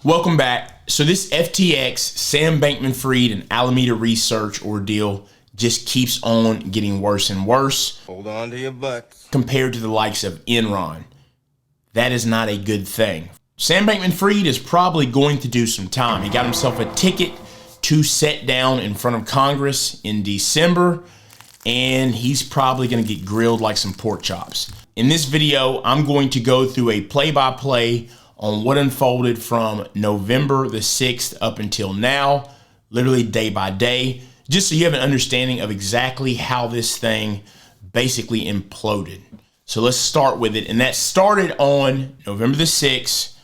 Welcome back. So this FTX, Sam Bankman-Fried, and Alameda research ordeal just keeps on getting worse and worse. Hold on to your butts. Compared to the likes of Enron. That is not a good thing. Sam Bankman-Fried is probably going to do some time. He got himself a ticket to sit down in front of Congress in December, and he's probably going to get grilled like some pork chops. In this video, I'm going to go through a play-by-play on what unfolded from November the 6th up until now, literally day by day, just so you have an understanding of exactly how this thing basically imploded. So let's start with it. And that started on November the 6th.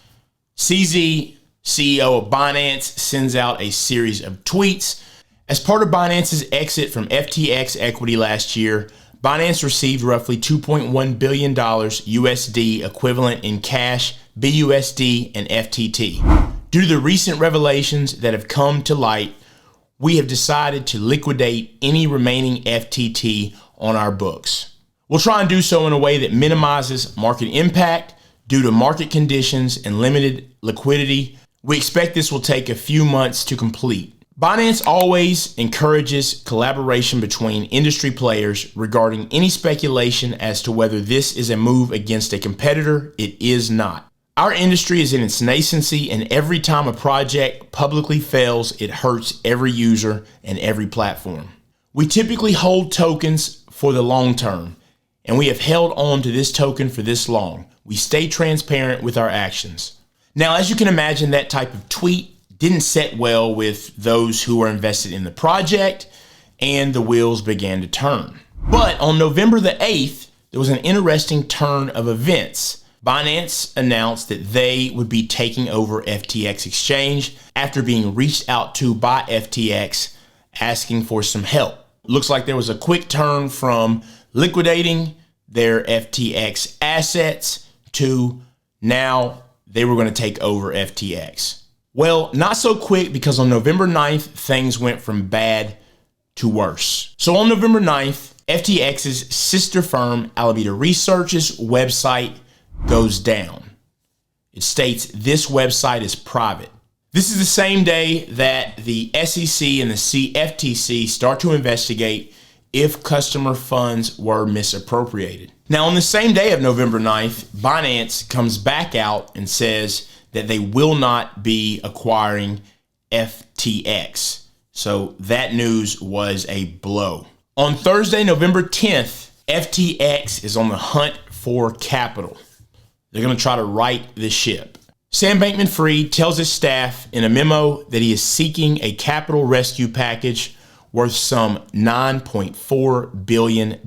CZ, CEO of Binance, sends out a series of tweets. As part of Binance's exit from FTX equity last year, Binance received roughly $2.1 billion USD equivalent in cash, BUSD, and FTT. Due to the recent revelations that have come to light, we have decided to liquidate any remaining FTT on our books. We'll try and do so in a way that minimizes market impact due to market conditions and limited liquidity. We expect this will take a few months to complete. Binance always encourages collaboration between industry players regarding any speculation as to whether this is a move against a competitor. It is not. Our industry is in its nascency, and every time a project publicly fails, it hurts every user and every platform. We typically hold tokens for the long term, and we have held on to this token for this long. We stay transparent with our actions. Now, as you can imagine, that type of tweet didn't set well with those who were invested in the project, and the wheels began to turn. But on November the 8th, there was an interesting turn of events. Binance announced that they would be taking over FTX Exchange after being reached out to by FTX asking for some help. Looks like there was a quick turn from liquidating their FTX assets to now they were going to take over FTX. Well, not so quick, because on November 9th, things went from bad to worse. So on November 9th, FTX's sister firm, Alameda Research's website goes down. It states this website is private. This is the same day that the SEC and the CFTC start to investigate if customer funds were misappropriated. Now, on the same day of November 9th, Binance comes back out and says that they will not be acquiring FTX. So that news was a blow. On Thursday, November 10th, FTX is on the hunt for capital. They're going to try to right the ship. Sam Bankman-Fried tells his staff in a memo that he is seeking a capital rescue package worth some $9.4 billion.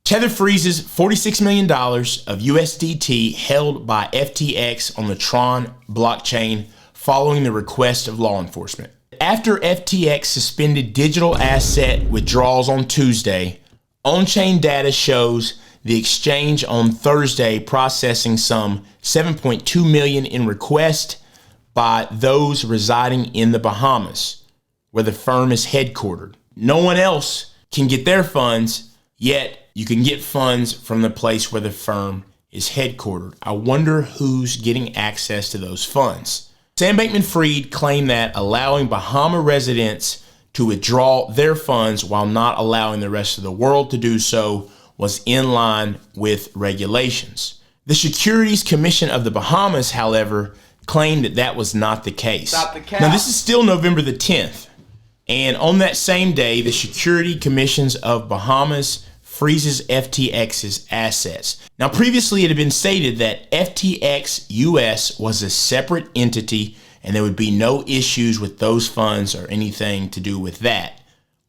Tether freezes $46 million of USDT held by FTX on the Tron blockchain following the request of law enforcement. After FTX suspended digital asset withdrawals on Tuesday, on-chain data shows the exchange on Thursday processing some 7.2 million in requests by those residing in the Bahamas, where the firm is headquartered. No one else can get their funds, yet you can get funds from the place where the firm is headquartered. I wonder who's getting access to those funds. Sam Bankman-Fried claimed that allowing Bahama residents to withdraw their funds while not allowing the rest of the world to do so was in line with regulations. The Securities Commission of the Bahamas, however, claimed that that was not the case. Now, this is still November the 10th. And on that same day, the Security Commissions of Bahamas freezes FTX's assets. Now, previously it had been stated that FTX US was a separate entity and there would be no issues with those funds or anything to do with that.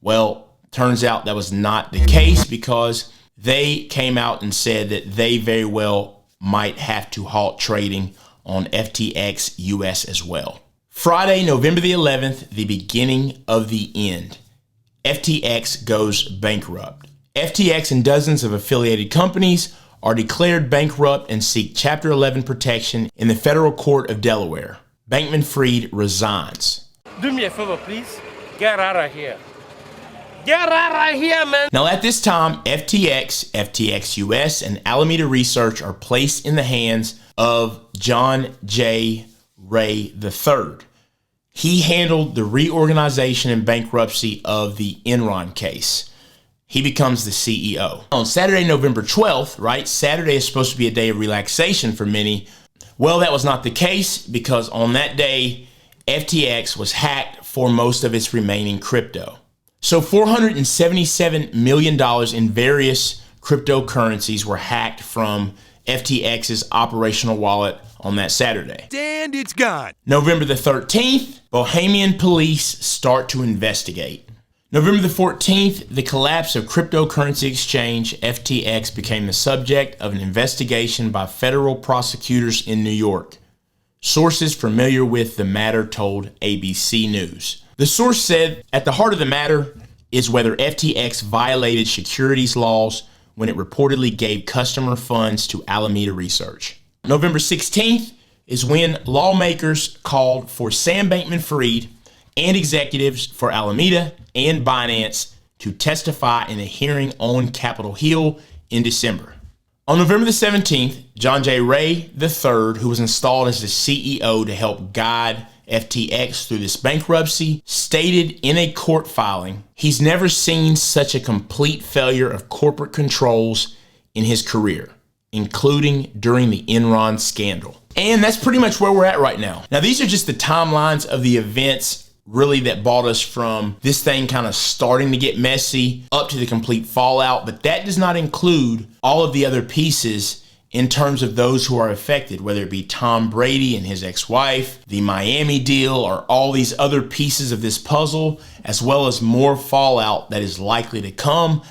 Well, turns out that was not the case, because they came out and said that they very well might have to halt trading on FTX US as well. Friday, November the 11th, the beginning of the end. FTX goes bankrupt. FTX and dozens of affiliated companies are declared bankrupt and seek Chapter 11 protection in the federal court of Delaware. Bankman-Fried resigns. Do me a favor, please. Get out of here. Get out of here, man. Now, at this time, FTX, FTX US, and Alameda Research are placed in the hands of John J. Ray III. He handled the reorganization and bankruptcy of the Enron case. He becomes the CEO. On Saturday, November 12th, right? Saturday is supposed to be a day of relaxation for many. Well, that was not the case because on that day, FTX was hacked for most of its remaining crypto. So $477 million in various cryptocurrencies were hacked from FTX's operational wallet on that Saturday. And it's gone. November the 13th, Bohemian police start to investigate. November the 14th, the collapse of cryptocurrency exchange FTX became the subject of an investigation by federal prosecutors in New York. Sources familiar with the matter told ABC News. The source said, at the heart of the matter is whether FTX violated securities laws when it reportedly gave customer funds to Alameda Research. November 16th is when lawmakers called for Sam Bankman-Fried and executives for Alameda and Binance to testify in a hearing on Capitol Hill in December. On November the 17th, John J. Ray III, who was installed as the CEO to help guide FTX through this bankruptcy, stated in a court filing, he's never seen such a complete failure of corporate controls in his career, including during the Enron scandal. And that's pretty much where we're at right now. Now, these are just the timelines of the events really that brought us from this thing kind of starting to get messy up to the complete fallout, but that does not include all of the other pieces in terms of those who are affected, whether it be Tom Brady and his ex-wife, the Miami deal, or all these other pieces of this puzzle, as well as more fallout that is likely to come